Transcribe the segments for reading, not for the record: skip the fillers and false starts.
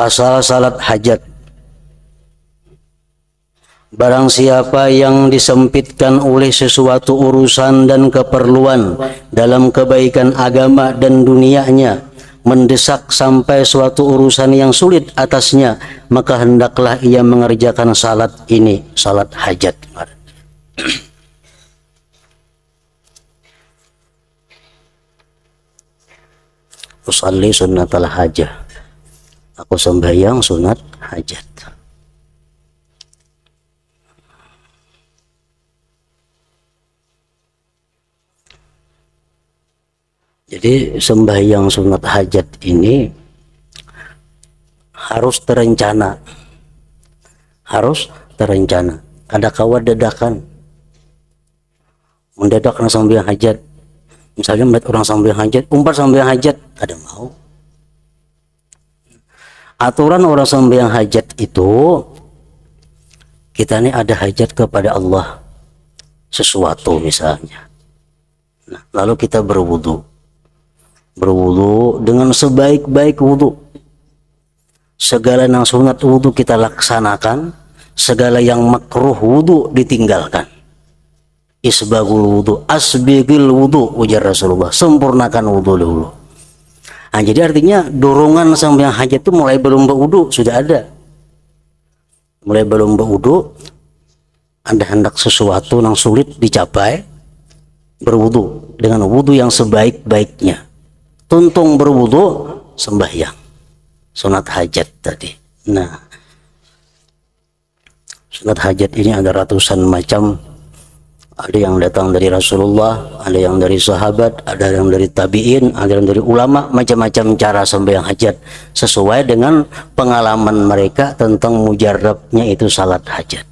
Pasal salat hajat. Barang siapa yang disempitkan oleh sesuatu urusan dan keperluan dalam kebaikan agama dan dunianya, mendesak sampai suatu urusan yang sulit atasnya, maka hendaklah ia mengerjakan salat ini, salat hajat. Usalli sunnatal hajah. Aku sembahyang sunat hajat. Jadi sembahyang sunat hajat ini harus terencana. Harus terencana. Ada kawat dadakan. Mendadak orang sembahyang hajat. Misalnya melihat orang sembahyang hajat, umpat sembahyang hajat, ada mau. Aturan orang sembahyang hajat itu, kita ini ada hajat kepada Allah. Sesuatu misalnya. Nah, lalu kita berwudu. Berwudu dengan sebaik-baik wudu. Segala yang sunat wudu kita laksanakan, segala yang makruh wudu ditinggalkan. Isbagul wudu, asbigil wudu, ujar Rasulullah, sempurnakan wudu dulu. Nah, jadi artinya dorongan sembahyang hajat itu mulai belum berwudu sudah ada. Mulai belum berwudu, Anda hendak sesuatu yang sulit dicapai, berwudu dengan wudu yang sebaik-baiknya. Tuntung berwudu, sembahyang sunat hajat tadi. Nah, sunat hajat ini ada ratusan macam. Ada yang datang dari Rasulullah, ada yang dari sahabat, ada yang dari tabi'in, ada yang dari ulama, macam-macam cara sembahyang hajat sesuai dengan pengalaman mereka tentang mujarabnya itu salat hajat.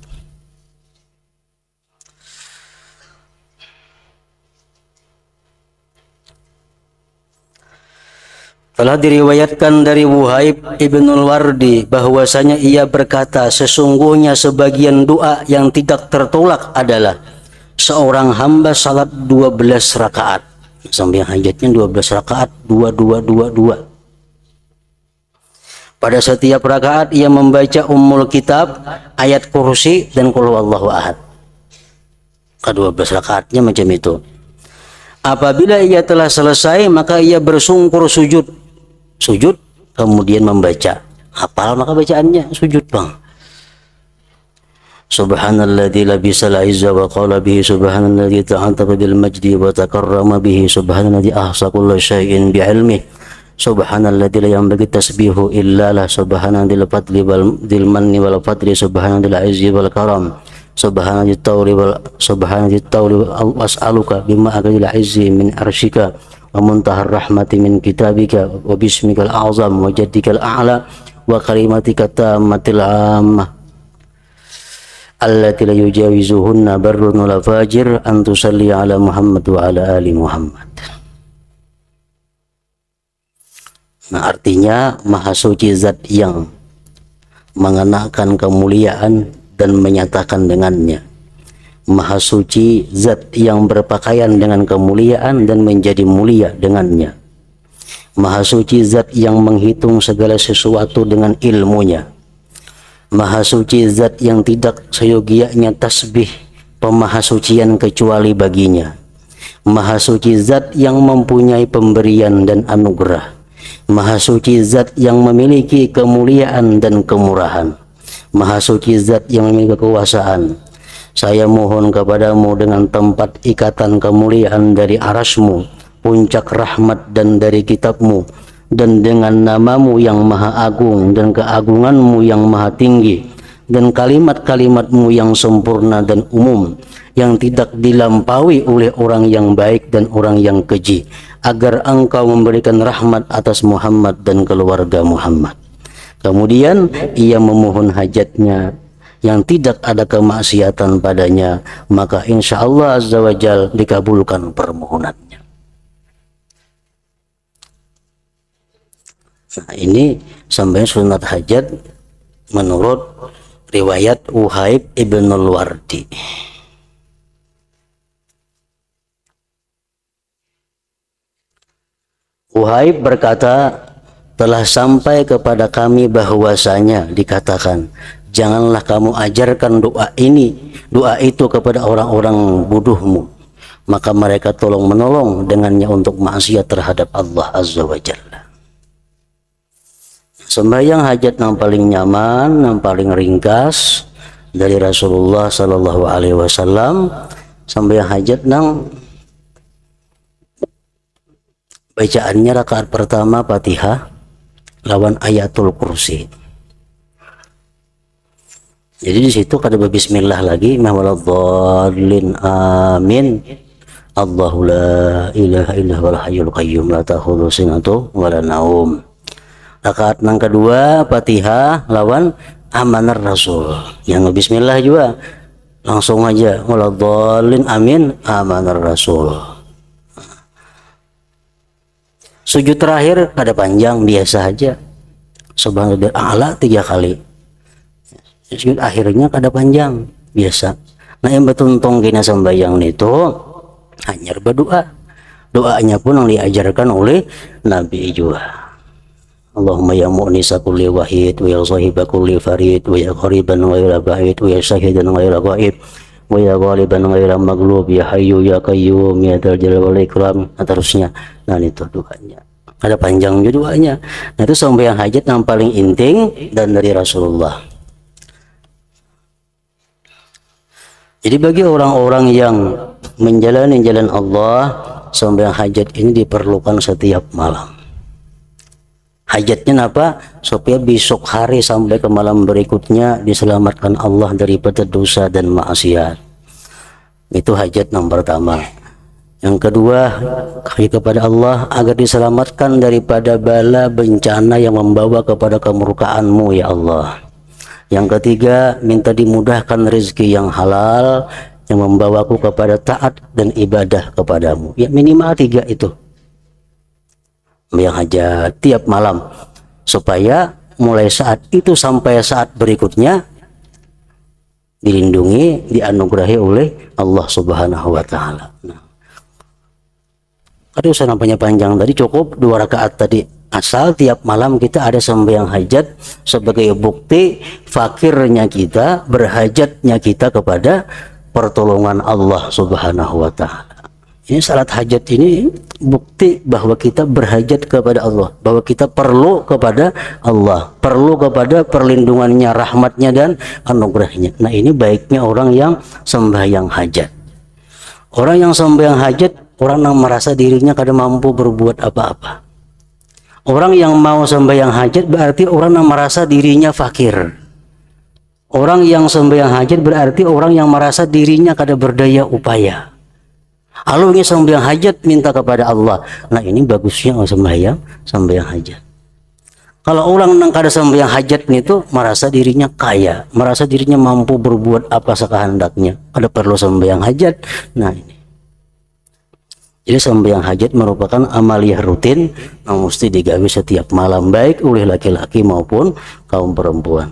Telah diriwayatkan dari Wuhaib ibnul Wardi bahwasanya ia berkata, sesungguhnya sebagian doa yang tidak tertolak adalah seorang hamba salat 12 rakaat. Sembahyang hajatnya 12 rakaat, 2222. Pada setiap rakaat ia membaca Ummul Kitab, ayat kursi dan qul huwallahu ahad. Ke-12 rakaatnya macam itu. Apabila ia telah selesai, maka ia bersungkur sujud. Sujud kemudian membaca. Hafal maka bacaannya sujud, Bang. Subhanalladzi labisal izza wa qala bihi subhanalladzi ta'antaba bil majdi wa takarrama bihi subhanalladzi ahsa kulli syai'in bi ilmihi subhanalladzi la yanbaghi tasbihu illa la subhanalladzi fadli wal dzil manni wal fadli subhanalladzi izzi wal karam subhanalladzi tawli was'aluka bima akadil izzi min arsyika wa muntahar rahmati min kitabika wa bismikal a'zam wa jaddikal a'la wa kalimatika tammatil ammah allati la yujawizuhunna barrun wala fajir an tusalli ala Muhammad wa ala ali Muhammad. Nah, artinya maha suci zat yang mengenakan kemuliaan dan menyatakan dengannya. Maha suci zat yang berpakaian dengan kemuliaan dan menjadi mulia dengannya. Maha suci zat yang menghitung segala sesuatu dengan ilmunya. Maha suci zat yang tidak seyogianya tasbih pemahasucian kecuali baginya. Maha suci zat yang mempunyai pemberian dan anugerah. Maha suci zat yang memiliki kemuliaan dan kemurahan. Maha suci zat yang memiliki kekuasaan. Saya mohon kepadamu dengan tempat ikatan kemuliaan dari arasmu, puncak rahmat dan dari kitabmu, dan dengan namamu yang maha agung dan keagunganmu yang maha tinggi, dan kalimat-kalimatmu yang sempurna dan umum, yang tidak dilampaui oleh orang yang baik dan orang yang keji, agar engkau memberikan rahmat atas Muhammad dan keluarga Muhammad. Kemudian ia memohon hajatnya yang tidak ada kemaksiatan padanya, maka insya Allah Azza wa Jal dikabulkan permohonannya. Nah, ini sampai sunat hajat menurut riwayat Wuhaib ibnul Wardi. Wuhaib berkata, telah sampai kepada kami bahwasanya dikatakan, janganlah kamu ajarkan doa itu kepada orang-orang bodohmu, maka mereka tolong menolong dengannya untuk maksiat terhadap Allah Azza wa Jalla. Sembahyang hajat yang paling nyaman, yang paling ringkas dari Rasulullah Sallallahu Alaihi Wasallam, sembahyang hajat yang bacaannya rakaat pertama Fatihah lawan ayatul kursi. Jadi di situ kada bismillah lagi, mahwaladhdallin amin. Allahu la ilaha illa huwal hayyul qayyum la ta'khudhuhu sinatun wa la naum. Rakaat yang kedua Fatihah lawan amanar rasul. Yang bismillah juga langsung aja waladhdallin amin amanar rasul. Sujud terakhir kada panjang, biasa aja. Subhanallah a'la 3 kali. Sujud akhirnya kada panjang, biasa. Nah yang betuntong kena sembahyang itu hanya berdoa. Doanya pun yang diajarkan oleh Nabi juga. Allahumma ya mu'nisa kulli wahid wa ya sahiba kulli farid wa ya qariban wa ya ba'id wa ya syahidan wa ya ghaib wa ya ghaliban wa ya maghlub ya hayyu ya qayyum ya dzal jalali wal ikram, nah, terusnya. Nah itu doanya ada panjang juga doanya. Nah itu sembahyang hajat yang paling inting dan dari Rasulullah. Jadi bagi orang-orang yang menjalani jalan Allah, sembahyang hajat ini diperlukan setiap malam. Hajatnya apa? Supaya besok hari sampai ke malam berikutnya diselamatkan Allah daripada dosa dan maksiat. Itu hajat yang pertama. Yang kedua, kepada Allah agar diselamatkan daripada bala bencana yang membawa kepada kemurkaan-Mu ya Allah. Yang ketiga, minta dimudahkan rezeki yang halal yang membawaku kepada taat dan ibadah kepadamu. Ya minimal 3 itu. Yang hajat tiap malam, supaya mulai saat itu sampai saat berikutnya dilindungi, dianugerahi oleh Allah Subhanahu wa taala. Nah, ada usaha nampaknya panjang tadi, cukup 2 rakaat tadi. Asal tiap malam kita ada sembahyang hajat sebagai bukti fakirnya kita, berhajatnya kita kepada pertolongan Allah Subhanahu wa taala. Ini salat hajat ini bukti bahwa kita berhajat kepada Allah, bahwa kita perlu kepada Allah, perlu kepada perlindungannya, rahmatnya dan anugerahnya. Nah ini baiknya orang yang sembahyang hajat. Orang yang sembahyang hajat, orang yang merasa dirinya kada mampu berbuat apa-apa. Orang yang mau sembahyang hajat berarti orang yang merasa dirinya fakir. Orang yang sembahyang hajat berarti orang yang merasa dirinya kada berdaya upaya. Lalu ini sembahyang hajat minta kepada Allah. Nah ini bagusnya sembahyang hajat. Kalau orang yang kada sembahyang hajat itu merasa dirinya kaya, merasa dirinya mampu berbuat apa sekehendaknya, ada perlu sembahyang hajat. Nah ini. Jadi sembahyang hajat merupakan amaliyah rutin yang mesti digawe setiap malam, baik oleh laki-laki maupun kaum perempuan.